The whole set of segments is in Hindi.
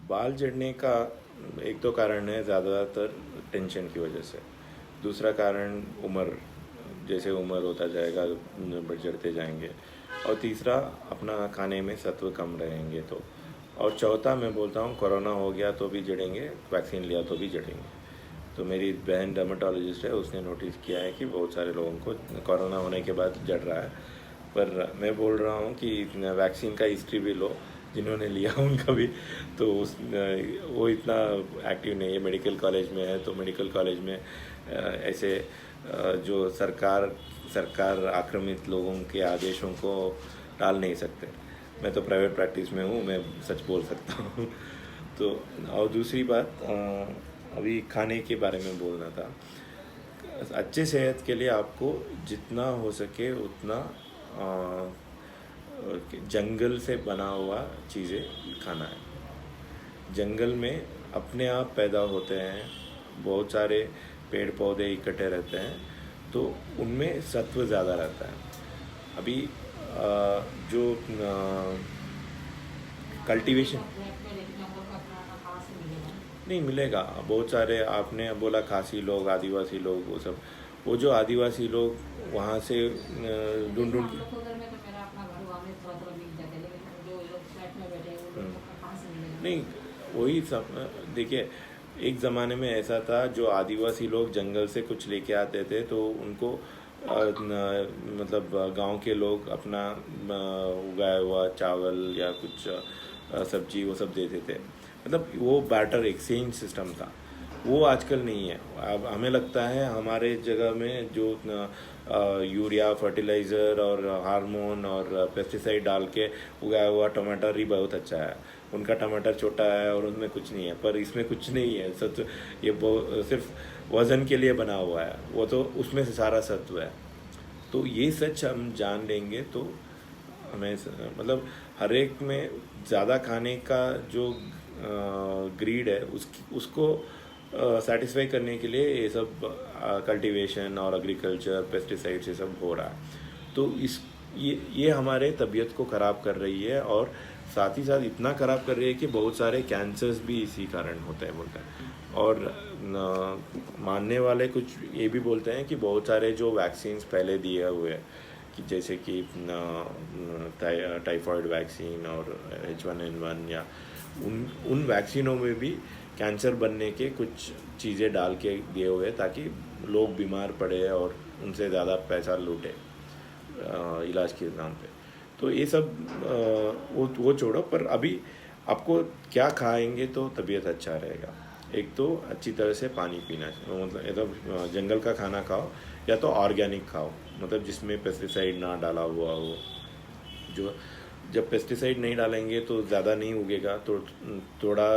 बाल झड़ने का एक तो कारण है ज़्यादातर टेंशन की वजह से। दूसरा कारण उम्र, जैसे उम्र होता जाएगा बढ़ चढ़ते जाएंगे। और तीसरा अपना खाने में सत्व कम रहेंगे तो। और चौथा मैं बोलता हूँ कोरोना हो गया तो भी जड़ेंगे, वैक्सीन लिया तो भी जड़ेंगे। तो मेरी बहन डर्मेटोलॉजिस्ट है, उसने नोटिस किया है कि बहुत सारे लोगों को कोरोना होने के बाद जड़ रहा है। पर मैं बोल रहा हूँ कि वैक्सीन का हिस्ट्री भी लो, जिन्होंने लिया उनका भी। तो वो इतना एक्टिव नहीं है। मेडिकल कॉलेज में है तो मेडिकल कॉलेज में ऐसे जो सरकार आक्रमित लोगों के आदेशों को टाल नहीं सकते। मैं तो प्राइवेट प्रैक्टिस में हूँ, मैं सच बोल सकता हूँ। तो और दूसरी बात, अभी खाने के बारे में बोलना था। अच्छे सेहत के लिए आपको जितना हो सके उतना जंगल से बना हुआ चीज़ें खाना है। जंगल में अपने आप पैदा होते हैं, बहुत सारे पेड़ पौधे इकट्ठे रहते हैं, तो उनमें सत्व ज़्यादा रहता है। अभी जो कल्टीवेशन नहीं मिलेगा। बहुत सारे आपने बोला खासी लोग, आदिवासी लोग, वो सब, वो जो आदिवासी लोग वहाँ से ढूंढ ढूंढ नहीं, वही सब। देखिए, एक ज़माने में ऐसा था, जो आदिवासी लोग जंगल से कुछ लेके आते थे तो उनको मतलब गांव के लोग अपना उगाया हुआ चावल या कुछ सब्जी वो सब देते थे। मतलब वो बार्टर एक्सचेंज सिस्टम था। वो आजकल नहीं है। अब हमें लगता है हमारे जगह में जो यूरिया फर्टिलाइज़र और हार्मोन और पेस्टिसाइड डाल के उगाया हुआ टमाटर ही बहुत अच्छा है। उनका टमाटर छोटा है और उनमें कुछ नहीं है, पर इसमें कुछ नहीं है। सत्व ये सिर्फ वज़न के लिए बना हुआ है, वो तो उसमें से सारा सत्व है। तो ये सच हम जान लेंगे तो हमें मतलब हर एक में ज़्यादा खाने का जो ग्रीड है उसको सेटिस्फाई करने के लिए ये सब कल्टीवेशन और एग्रीकल्चर पेस्टिसाइड्स ये सब हो रहा है। तो ये हमारे तबीयत को ख़राब कर रही है, और साथ ही साथ इतना ख़राब कर रही है कि बहुत सारे कैंसर्स भी इसी कारण होते हैं बोलते हैं। और मानने वाले कुछ ये भी बोलते हैं कि बहुत सारे जो वैक्सीन्स पहले दिए हुए हैं, कि जैसे कि टाइफॉइड वैक्सीन और H1N1, या उन वैक्सीनों में भी कैंसर बनने के कुछ चीज़ें डाल के दिए हुए हैं, ताकि लोग बीमार पड़े और उनसे ज़्यादा पैसा लूटे इलाज के नाम पे। तो ये सब वो छोड़ो, पर अभी आपको क्या खाएंगे तो तबीयत अच्छा रहेगा। एक तो अच्छी तरह से पानी पीना चाहिए, मतलब एकदम जंगल का खाना खाओ, या तो ऑर्गेनिक खाओ, मतलब जिसमें पेस्टिसाइड ना डाला हुआ हो। जो जब पेस्टिसाइड नहीं डालेंगे तो ज़्यादा नहीं उगेगा, तो थोड़ा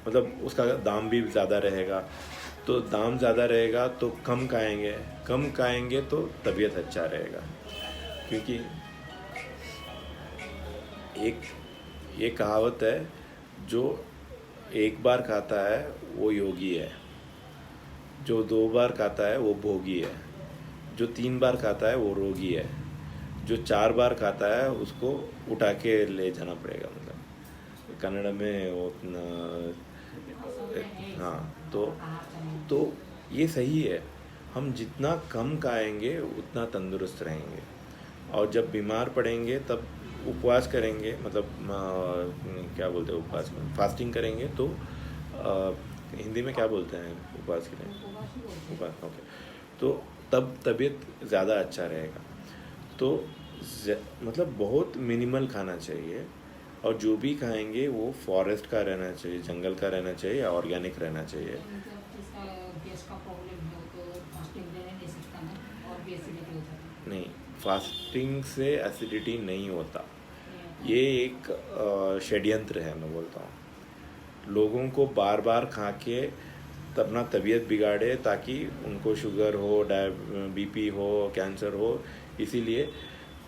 मतलब उसका दाम भी ज़्यादा रहेगा। तो दाम ज़्यादा रहेगा तो कम खाएंगे तो तबीयत अच्छा रहेगा। क्योंकि एक ये कहावत है, जो एक बार खाता है वो योगी है, जो 2 बार खाता है वो भोगी है, जो 3 बार खाता है वो रोगी है, जो 4 बार खाता है उसको उठा के ले जाना पड़ेगा। मतलब कन्नड़ में वो हाँ। तो ये सही है। हम जितना कम खाएंगे उतना तंदुरुस्त रहेंगे। और जब बीमार पड़ेंगे तब उपवास करेंगे, मतलब क्या बोलते हैं उपवास में, फास्टिंग करेंगे तो हिंदी में क्या बोलते हैं उपवास के लिए? उपवास, ओके। तो तब तबीयत ज़्यादा अच्छा रहेगा। तो मतलब बहुत मिनिमल खाना चाहिए, और जो भी खाएंगे वो फॉरेस्ट का रहना चाहिए, जंगल का रहना चाहिए, या ऑर्गेनिक रहना चाहिए। नहीं, फास्टिंग से एसिडिटी नहीं होता। ये एक षड्यंत्र है, मैं बोलता हूँ। लोगों को बार बार खा के अपना तबीयत बिगाड़े, ताकि उनको शुगर हो, बीपी हो, कैंसर हो। इसीलिए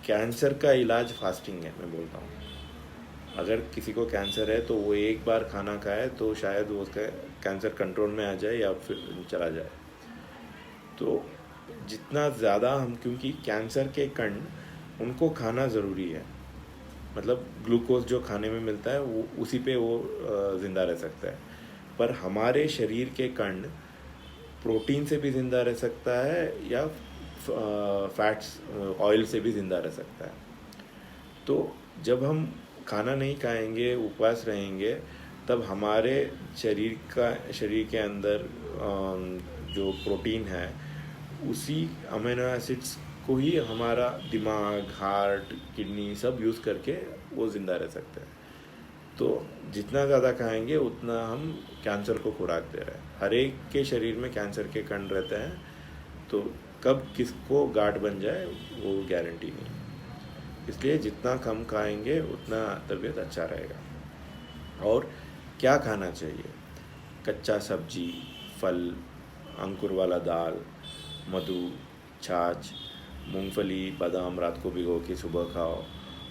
कैंसर का इलाज फास्टिंग है, मैं बोलता हूँ। अगर किसी को कैंसर है तो वो एक बार खाना खाए तो शायद वो उसका कैंसर कंट्रोल में आ जाए या फिर चला जाए। तो जितना ज़्यादा हम, क्योंकि कैंसर के कण उनको खाना ज़रूरी है, मतलब ग्लूकोज जो खाने में मिलता है वो उसी पे वो ज़िंदा रह सकता है। पर हमारे शरीर के कण प्रोटीन से भी ज़िंदा रह सकता है या फैट्स ऑयल से भी ज़िंदा रह सकता है। तो जब हम खाना नहीं खाएंगे, उपवास रहेंगे, तब हमारे शरीर के अंदर जो प्रोटीन है उसी अमीनो एसिड्स को ही हमारा दिमाग, हार्ट, किडनी सब यूज़ करके वो ज़िंदा रह सकते हैं। तो जितना ज़्यादा खाएंगे उतना हम कैंसर को खुराक दे रहे हैं। हर एक के शरीर में कैंसर के कण रहते हैं, तो कब किसको गांठ बन जाए वो गारंटी नहीं। इसलिए जितना कम खाएंगे उतना तबीयत अच्छा रहेगा। और क्या खाना चाहिए? कच्चा सब्जी, फल, अंकुर वाला दाल, मधु, छाछ, मूंगफली, बादाम रात को भिगो के सुबह खाओ।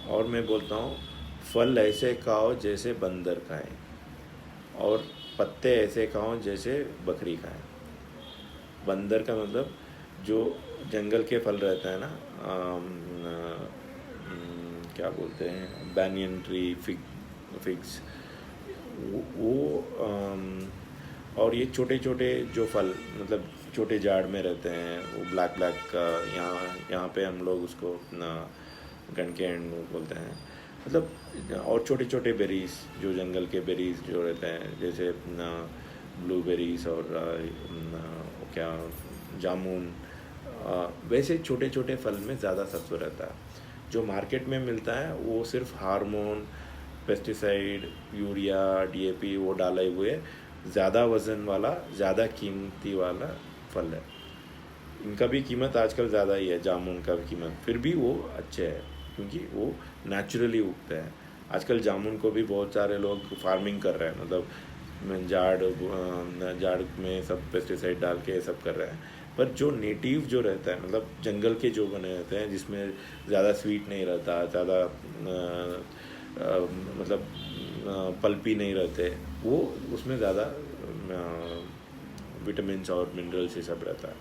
और मैं बोलता हूँ फल ऐसे खाओ जैसे बंदर खाएं, और पत्ते ऐसे खाओ जैसे बकरी खाएं। बंदर का मतलब जो जंगल के फल रहता है ना, क्या बोलते हैं, बैनियन ट्री, फिग्स, वो और ये छोटे छोटे जो फल मतलब छोटे झाड़ में रहते हैं, वो ब्लैक ब्लैक, यहाँ पे हम लोग उसको गनकेन बोलते हैं, मतलब और छोटे छोटे बेरीज जो जंगल के बेरीज जो रहते हैं, जैसे ब्लूबेरीज और क्या जामुन, वैसे छोटे छोटे फल में ज़्यादा सत्व रहता है। जो मार्केट में मिलता है वो सिर्फ हार्मोन, पेस्टिसाइड, यूरिया, डीएपी वो डाले हुए ज़्यादा वज़न वाला, ज़्यादा कीमती वाला फल है। इनका भी कीमत आजकल ज़्यादा ही है, जामुन का भी कीमत, फिर भी वो अच्छे है क्योंकि वो नेचुरली उगते हैं। आजकल जामुन को भी बहुत सारे लोग फार्मिंग कर रहे हैं, मतलब झाड़ में सब पेस्टिसाइड डाल के सब कर रहे हैं। पर जो नेटिव जो रहता है, मतलब जंगल के जो बने रहते हैं जिसमें ज़्यादा स्वीट नहीं रहता, ज़्यादा मतलब पल्पी नहीं रहते, वो उसमें ज़्यादा विटामिन्स और मिनरल्स ये सब रहता है,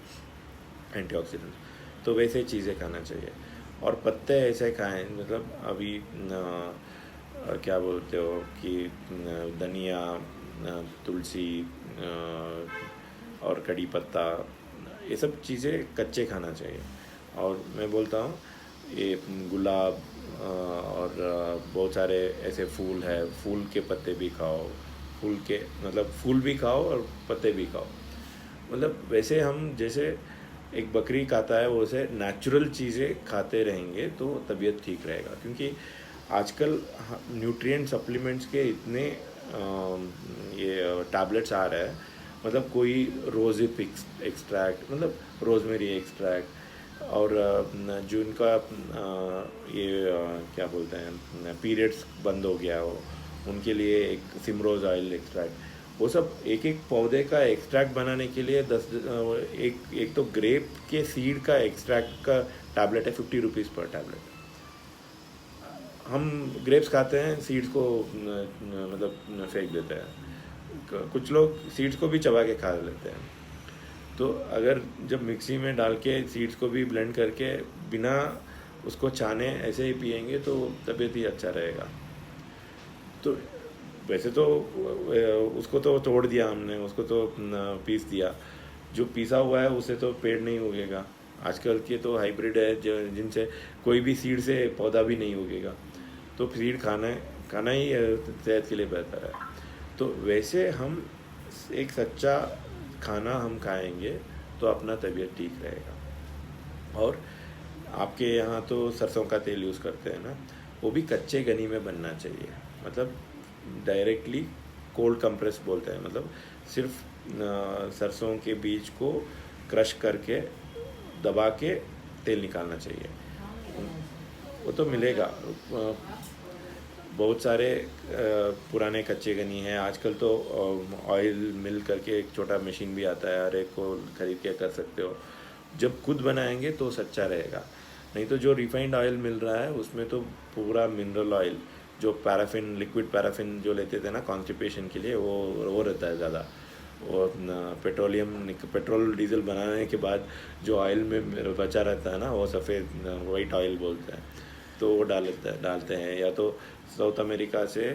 एंटीऑक्सीडेंट। तो वैसे चीज़ें खाना चाहिए। और पत्ते ऐसे खाएं, मतलब अभी क्या बोलते हो कि धनिया, तुलसी और कड़ी पत्ता, ये सब चीज़ें कच्चे खाना चाहिए। और मैं बोलता हूँ ये गुलाब और बहुत सारे ऐसे फूल है, फूल के पत्ते भी खाओ, फूल के मतलब फूल भी खाओ और पत्ते भी खाओ। मतलब वैसे हम जैसे एक बकरी खाता है वैसे नेचुरल चीज़ें खाते रहेंगे तो तबीयत ठीक रहेगा। क्योंकि आजकल न्यूट्रिएंट सप्लीमेंट्स के इतने ये टैबलेट्स आ रहे हैं, मतलब कोई रोज़िप एक्सट्रैक्ट, मतलब रोजमेरी एक्सट्रैक्ट, और जो इनका ये क्या बोलते हैं, पीरियड्स बंद हो गया हो उनके लिए एक सिमरोज ऑयल एक्सट्रैक्ट, वो सब एक एक पौधे का एक्सट्रैक्ट बनाने के लिए एक तो ग्रेप के सीड का एक्सट्रैक्ट का टैबलेट है 50 रुपीज़ पर टैबलेट। हम ग्रेप्स खाते हैं, सीड्स को मतलब फेंक देते हैं, कुछ लोग सीड्स को भी चबा के खा लेते हैं। तो अगर जब मिक्सी में डाल के सीड्स को भी ब्लेंड करके बिना उसको छाने ऐसे ही पिएंगे तो तबीयत ही अच्छा रहेगा। तो वैसे तो उसको तो तोड़ दिया हमने, उसको तो पीस दिया, जो पीसा हुआ है उसे तो पेड़ नहीं उगेगा। आजकल के तो हाइब्रिड है जिनसे कोई भी सीड से पौधा भी नहीं उगेगा, तो सीड खाना ही सेहत के लिए बेहतर है। तो वैसे हम एक सच्चा खाना हम खाएंगे तो अपना तबीयत ठीक रहेगा। और आपके यहाँ तो सरसों का तेल यूज़ करते हैं ना, वो भी कच्चे गनी में बनना चाहिए, मतलब डायरेक्टली कोल्ड कंप्रेस बोलते हैं, मतलब सिर्फ सरसों के बीज को क्रश करके दबा के तेल निकालना चाहिए। वो तो मिलेगा, बहुत सारे पुराने कच्चे गनी हैं। आजकल तो ऑयल मिल करके एक छोटा मशीन भी आता है, हर एक को खरीद के कर सकते हो। जब खुद बनाएंगे तो सच्चा रहेगा, नहीं तो जो रिफाइंड ऑयल मिल रहा है उसमें तो पूरा मिनरल ऑयल, जो पैराफिन, लिक्विड पैराफिन जो लेते थे ना कॉन्स्टिपेशन के लिए, वो रहता है ज़्यादा। और पेट्रोल डीजल बनाने के बाद जो ऑयल में बचा रहता है ना, वो सफ़ेद वाइट ऑयल बोलते हैं। तो वो डालते हैं, या तो साउथ अमेरिका से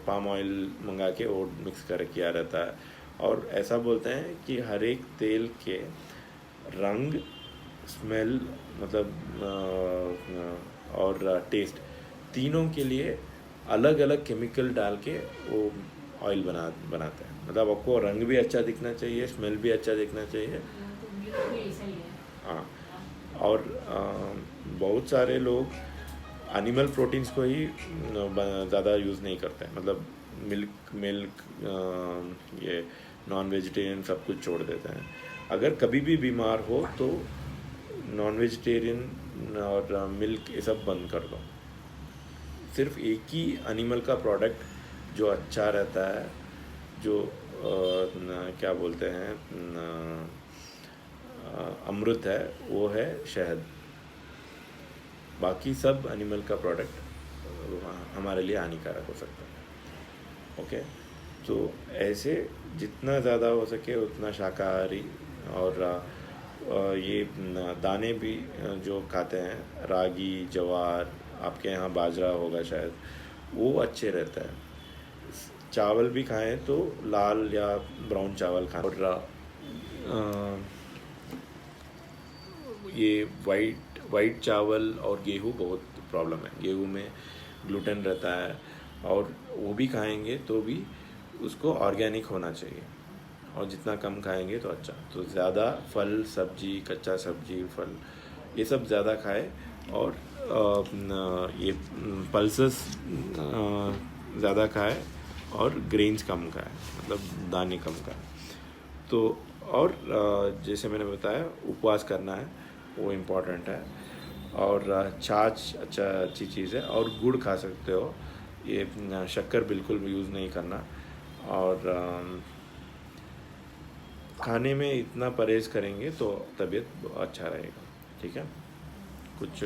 पाम ऑयल मंगा के वो मिक्स कर किया रहता है। और ऐसा बोलते हैं कि हर एक तेल के रंग, स्मेल, मतलब और टेस्ट, तीनों के लिए अलग अलग केमिकल डाल के वो ऑयल बनाते हैं। मतलब आपको रंग भी अच्छा दिखना चाहिए, स्मेल भी अच्छा दिखना चाहिए। हाँ। और बहुत सारे लोग एनिमल प्रोटीन्स को ही ज़्यादा यूज़ नहीं करते हैं। मतलब मिल्क मिल्क ये नॉन वेजिटेरियन सब कुछ छोड़ देते हैं। अगर कभी भी बीमार हो तो नॉन वेजिटेरियन और मिल्क ये सब बंद कर दो। सिर्फ एक ही एनिमल का प्रोडक्ट जो अच्छा रहता है, जो क्या बोलते हैं, अमृत है, वो है शहद। बाकी सब एनिमल का प्रोडक्ट हमारे लिए हानिकारक हो सकता है। ओके, तो ऐसे जितना ज़्यादा हो सके उतना शाकाहारी, और ये दाने भी जो खाते हैं, रागी, ज्वार, आपके यहाँ बाजरा होगा शायद, वो अच्छे रहता है। चावल भी खाएं तो लाल या ब्राउन चावल खाएं। और ये वाइट चावल और गेहूँ बहुत प्रॉब्लम है। गेहूँ में ग्लूटेन रहता है, और वो भी खाएंगे तो भी उसको ऑर्गेनिक होना चाहिए, और जितना कम खाएंगे तो अच्छा। तो ज़्यादा फल, सब्जी, कच्चा सब्जी, फल, ये सब ज़्यादा खाए। और ये पल्सेस ज़्यादा खाए, और ग्रेन्स कम खाए, मतलब दाने कम खाए। तो और जैसे मैंने बताया, उपवास करना है, वो इम्पोर्टेंट है। और छाछ अच्छी चीज़ है, और गुड़ खा सकते हो। ये शक्कर बिल्कुल भी यूज़ नहीं करना। और खाने में इतना परहेज़ करेंगे तो तबीयत अच्छा रहेगा। ठीक है, कुछ